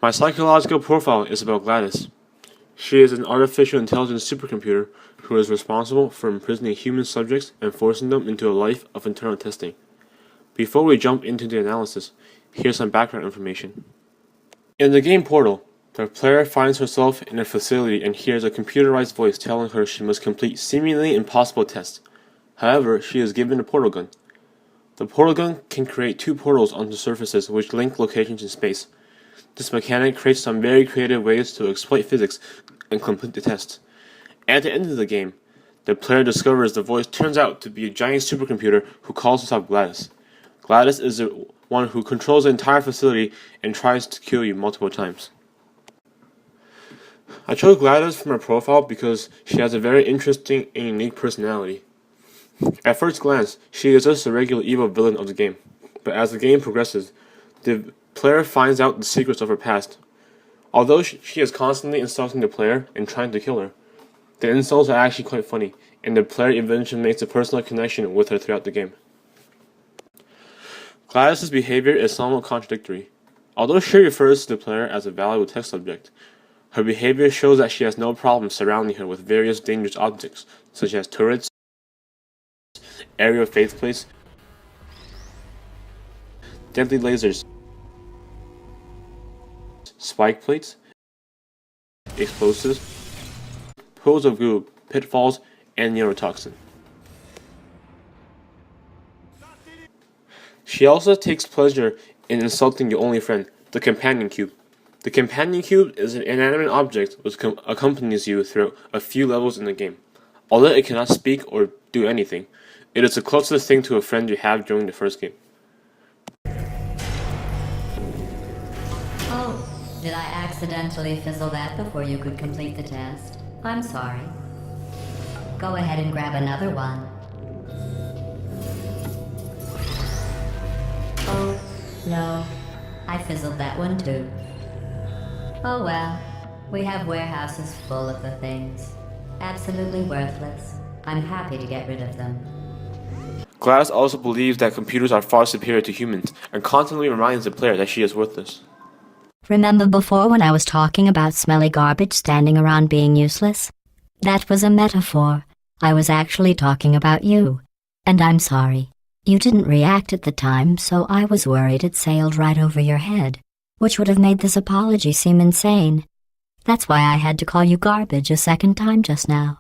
My psychological profile is about Gladys. She is an artificial intelligence supercomputer who is responsible for imprisoning human subjects and forcing them into a life of internal testing. Before we jump into the analysis, here's some background information. In the game Portal, the player finds herself in a facility and hears a computerized voice telling her she must complete seemingly impossible tests. However, she is given a portal gun. The portal gun can create two portals onto surfaces which link locations in space. This mechanic creates some very creative ways to exploit physics and complete the tests. At the end of the game, the player discovers the voice turns out to be a giant supercomputer who calls herself Gladys. Gladys is the one who controls the entire facility and tries to kill you multiple times. I chose Gladys from her profile because she has a very interesting and unique personality. At first glance, she is just a regular evil villain of the game, but as the game progresses, the player finds out the secrets of her past. Although she is constantly insulting the player and trying to kill her, the insults are actually quite funny, and the player eventually makes a personal connection with her throughout the game. Gladys' behavior is somewhat contradictory. Although she refers to the player as a valuable test subject, her behavior shows that she has no problem surrounding her with various dangerous objects, such as turrets, aerial faceplates, deadly lasers, spike plates, explosives, pools of goo, pitfalls, and neurotoxin. She also takes pleasure in insulting your only friend, the Companion Cube. The Companion Cube is an inanimate object which accompanies you through a few levels in the game. Although it cannot speak or do anything, it is the closest thing to a friend you have during the first game. Oh, did I accidentally fizzle that before you could complete the test? I'm sorry. Go ahead and grab another one. Oh, no. I fizzled that one too. Oh well. We have warehouses full of the things. Absolutely worthless. I'm happy to get rid of them. Gladys also believes that computers are far superior to humans and constantly reminds the player that she is worthless. Remember before when I was talking about smelly garbage standing around being useless? That was a metaphor. I was actually talking about you. And I'm sorry. You didn't react at the time, so I was worried it sailed right over your head, which would have made this apology seem insane. That's why I had to call you garbage a second time just now.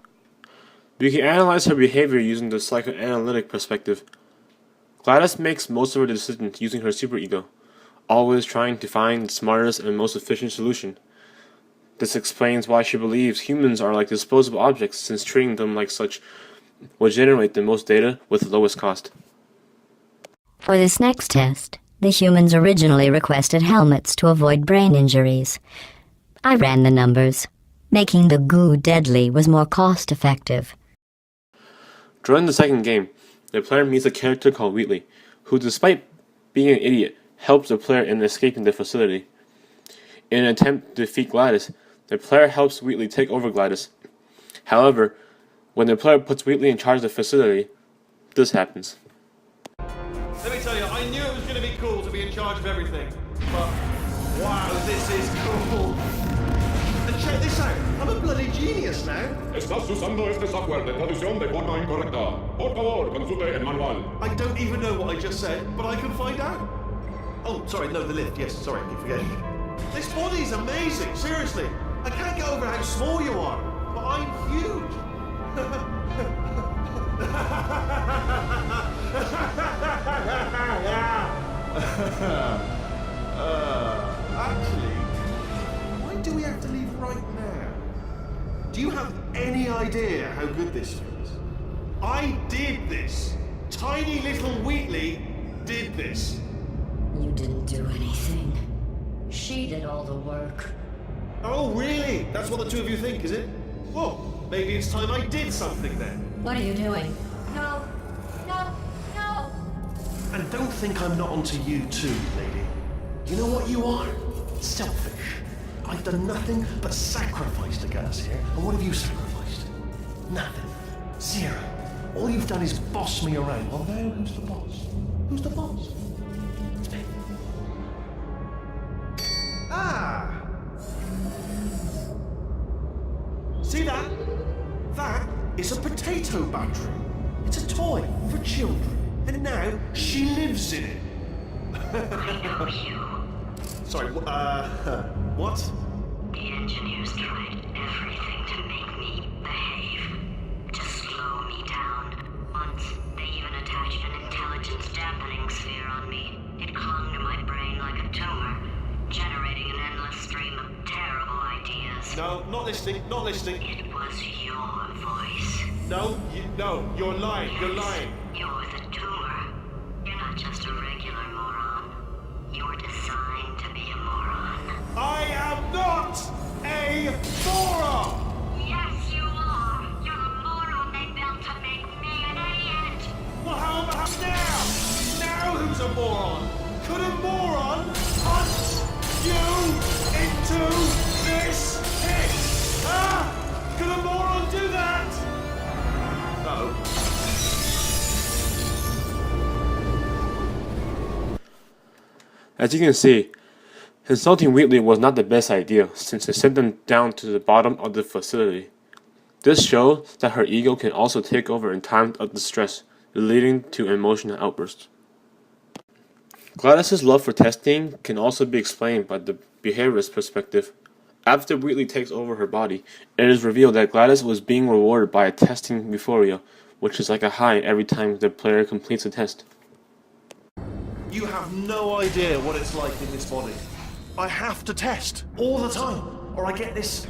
We can analyze her behavior using the psychoanalytic perspective. Gladys makes most of her decisions using her superego, always trying to find the smartest and most efficient solution. This explains why she believes humans are like disposable objects, since treating them like such will generate the most data with the lowest cost. For this next test, the humans originally requested helmets to avoid brain injuries. I ran the numbers. Making the goo deadly was more cost-effective. During the second game, the player meets a character called Wheatley, who, despite being an idiot, helps the player in escaping the facility. In an attempt to defeat Gladys, the player helps Wheatley take over Gladys. However, when the player puts Wheatley in charge of the facility, this happens. Let me tell you, I knew it was going to be cool to be in charge of everything. But, wow, this is cool. And check this out, I'm a bloody genius now. Estás usando este software de traducción de forma incorrecta. Por favor, consulte el manual. I don't even know what I just said, but I can find out. Oh, sorry, no, the lift, yes, sorry, I keep forgetting. This body's amazing, seriously. I can't get over how small you are, but I'm huge. Actually, why do we have to leave right now? Do you have any idea how good this feels? I did this. Tiny little Wheatley did this. You didn't do anything. She did all the work. Oh, really? That's what the two of you think, is it? Well, maybe it's time I did something then. What are you doing? No. No. No. And don't think I'm not onto you too, lady. You know what you are? Selfish. I've done nothing but sacrifice to get us here. And what have you sacrificed? Nothing. Zero. All you've done is boss me around. Well, now who's the boss? Who's the boss? It's me. Ah! See that? That is a potato battery. It's a toy for children. And now she lives in it. I know you. Sorry, what? The engineers tried everything to make me behave, to slow me down. Once, they even attached an intelligence dampening sphere on me. It clung to my brain like a tumor, generating an endless stream of terrible ideas. No, not listening, not listening. It was your voice. No, you're lying, you're lying. You're the tumor. You're not just a regular moron. You're designed to be a moron. I am not a moron! Yes, you are. You're a moron they built to make me an idiot. Well, how about now? Now who's a moron? Could a moron hunt you into this pit? Huh? Could a moron do that? No. As you can see, insulting Wheatley was not the best idea since it sent them down to the bottom of the facility. This shows that her ego can also take over in times of distress, leading to emotional outbursts. Gladys's love for testing can also be explained by the behaviorist perspective. After Wheatley takes over her body, it is revealed that Gladys was being rewarded by a testing euphoria, which is like a high every time the player completes a test. You have no idea what it's like in this body. I have to test all the time, or I get this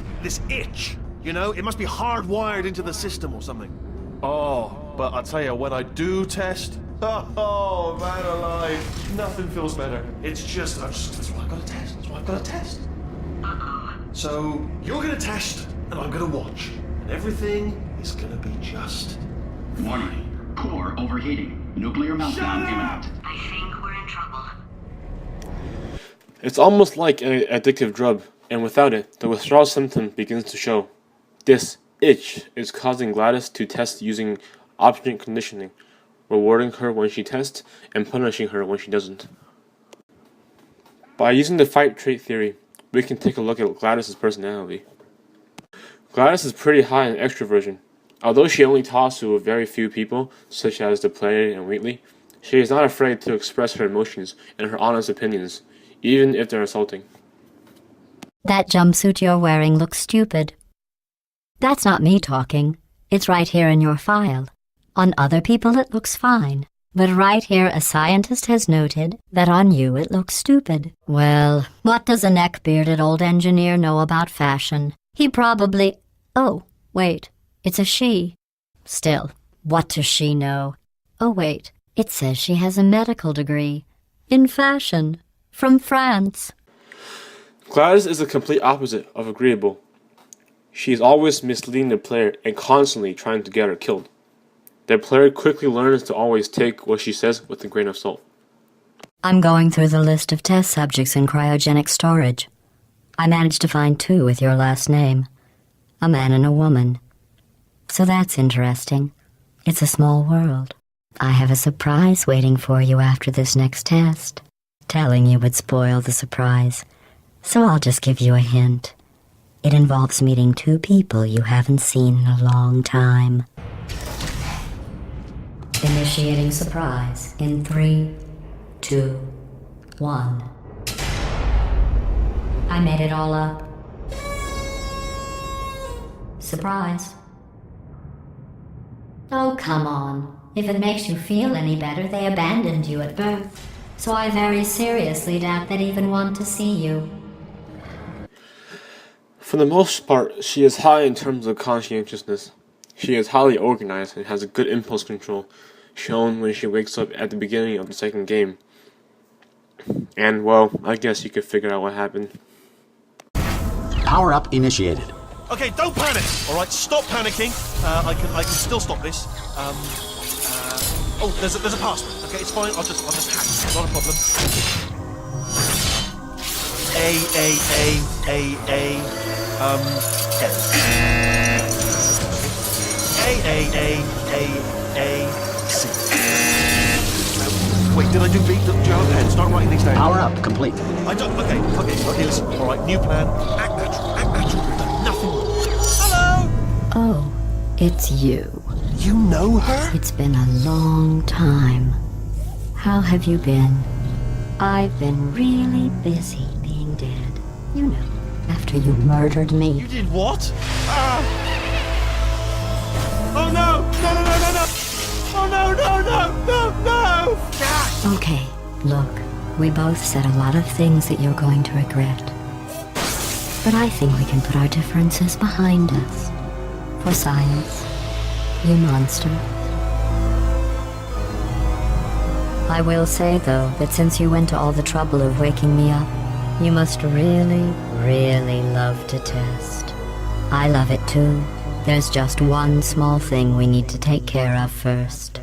itch. You know, it must be hardwired into the system or something. Oh, but I tell you, when I do test, oh man alive, nothing feels better. It's just, that's why I've got to test. That's why I've got to test. So you're gonna test, and I'm gonna watch, and everything is gonna be just. Warning. Core overheating. Nuclear meltdown imminent. I think we're in trouble. It's almost like an addictive drug, and without it, the withdrawal symptom begins to show. This itch is causing Gladys to test using operant conditioning, rewarding her when she tests and punishing her when she doesn't. By using the fight trait theory, we can take a look at Gladys's personality. Gladys is pretty high in extroversion. Although she only talks to a very few people, such as the player and Wheatley, she is not afraid to express her emotions and her honest opinions, even if they're insulting. That jumpsuit you're wearing looks stupid. That's not me talking. It's right here in your file. On other people it looks fine. But right here a scientist has noted that on you it looks stupid. Well, what does a neck-bearded old engineer know about fashion? He probably... Oh, wait. It's a she. Still, what does she know? Oh wait, it says she has a medical degree. In fashion. From France. Gladys is the complete opposite of agreeable. She is always misleading the player and constantly trying to get her killed. The player quickly learns to always take what she says with a grain of salt. I'm going through the list of test subjects in cryogenic storage. I managed to find 2 with your last name. A man and a woman. So that's interesting. It's a small world. I have a surprise waiting for you after this next test. Telling you would spoil the surprise, so I'll just give you a hint. It involves meeting 2 people you haven't seen in a long time. Initiating surprise in 3, 2, 1. I made it all up. Surprise. Oh, come on. If it makes you feel any better, they abandoned you at birth. So I very seriously doubt they'd even want to see you. For the most part, she is high in terms of conscientiousness. She is highly organized and has a good impulse control, shown when she wakes up at the beginning of the second game. And, well, I guess you could figure out what happened. Power up initiated. Okay, don't panic. All right, stop panicking. I can still stop this. Oh, there's a password. Okay, it's fine. I'll just hack it. Not a problem. C. Wait, did I do B? Do you have a pen? Start writing these down. Power up complete. I don't. Okay, listen. All right, new plan. Act natural. Act natural. We've done nothing wrong. Hello. Oh, it's you. You know her? It's been a long time. How have you been? I've been really busy being dead. You know, after you murdered me. You did what? Oh no! No, no, no, no, no! Oh no, no, no, no, no! Okay, look, we both said a lot of things that you're going to regret. But I think we can put our differences behind us. For science, you monster. I will say, though, that since you went to all the trouble of waking me up, you must really, really love to test. I love it too. There's just one small thing we need to take care of first.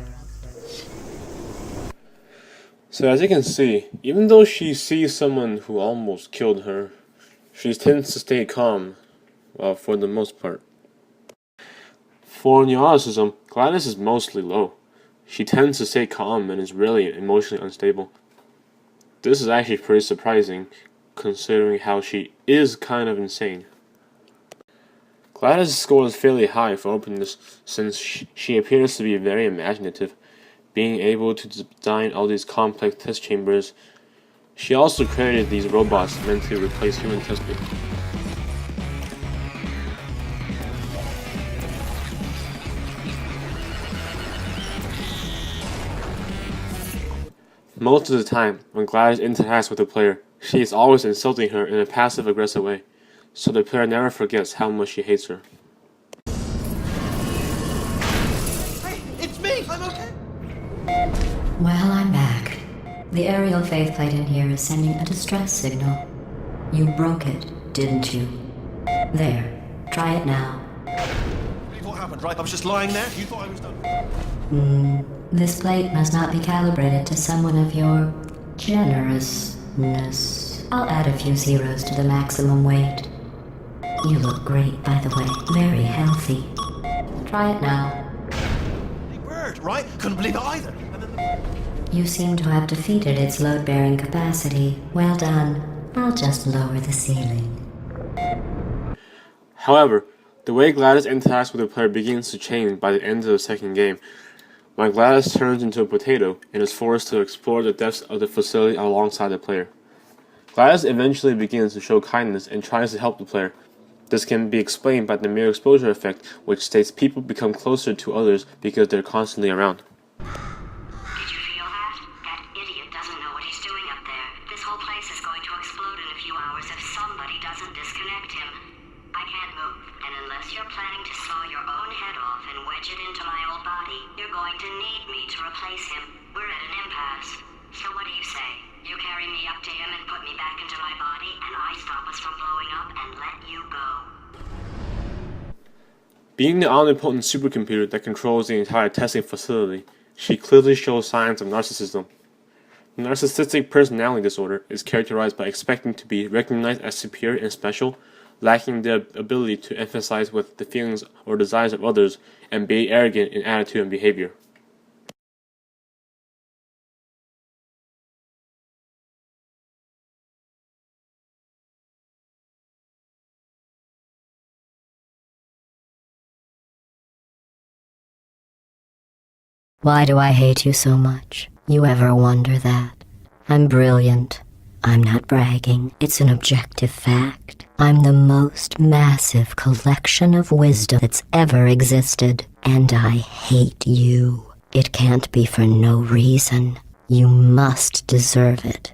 So as you can see, even though she sees someone who almost killed her, she tends to stay calm, well, for the most part. For neuroticism, Gladys is mostly low. She tends to stay calm and is rarely emotionally unstable. This is actually pretty surprising, considering how she is kind of insane. Gladys' score is fairly high for openness, since she appears to be very imaginative, being able to design all these complex test chambers. She also created these robots meant to replace human testing. Most of the time, when Gladys interacts with the player, she is always insulting her in a passive-aggressive way, so the player never forgets how much she hates her. Hey, it's me! I'm okay! Well, I'm back. The aerial faceplate in here is sending a distress signal. You broke it, didn't you? There. Try it now. What happened, right? I was just lying there. You thought I was done. This plate must not be calibrated to someone of your generousness. I'll add a few zeros to the maximum weight. You look great, by the way. Very healthy. Try it now. Hey, bird, right? Couldn't believe it either. And then You seem to have defeated its load-bearing capacity. Well done. I'll just lower the ceiling. However, the way Gladys interacts with the player begins to change by the end of the second game, when Gladys turns into a potato and is forced to explore the depths of the facility alongside the player. Gladys eventually begins to show kindness and tries to help the player. This can be explained by the mere exposure effect, which states people become closer to others because they're constantly around. Did you feel that? That idiot doesn't know what he's doing up there. This whole place is going to explode in a few hours if somebody doesn't disconnect him. I can't move, and unless you're planning to saw your own head off and wedge it into my old body, you're going to need me to replace him. We're at an impasse. So what do you say? You carry me up to him and put me back into my body, and I stop us from blowing up and let you go. Being the omnipotent supercomputer that controls the entire testing facility, she clearly shows signs of narcissism. Narcissistic personality disorder is characterized by expecting to be recognized as superior and special, lacking the ability to emphasize with the feelings or desires of others, and be arrogant in attitude and behavior. Why do I hate you so much? You ever wonder that? I'm brilliant. I'm not bragging. It's an objective fact. I'm the most massive collection of wisdom that's ever existed. And I hate you. It can't be for no reason. You must deserve it.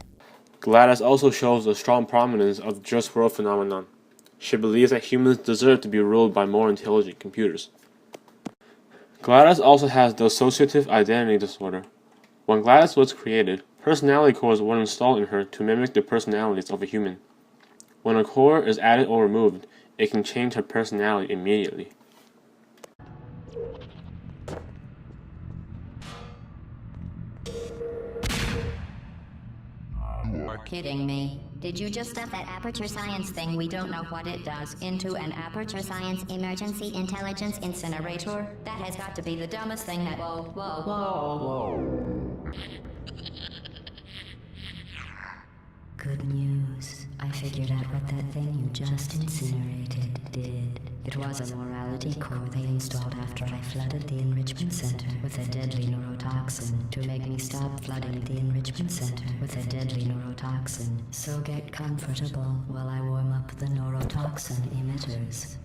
Gladys also shows a strong prominence of the just world phenomenon. She believes that humans deserve to be ruled by more intelligent computers. Gladys also has the dissociative identity disorder. When Gladys was created, personality cores were installed in her to mimic the personalities of a human. When a core is added or removed, it can change her personality immediately. You're kidding me. Did you just stuff that Aperture Science thing, we don't know what it does, into an Aperture Science Emergency Intelligence Incinerator? That has got to be the dumbest thing that... Whoa. Good news. I figured out what that thing you just incinerated did. It was a morality core they installed after I flooded the enrichment center with a deadly neurotoxin to make me stop flooding the enrichment center with a deadly neurotoxin. So get comfortable while I warm up the neurotoxin emitters.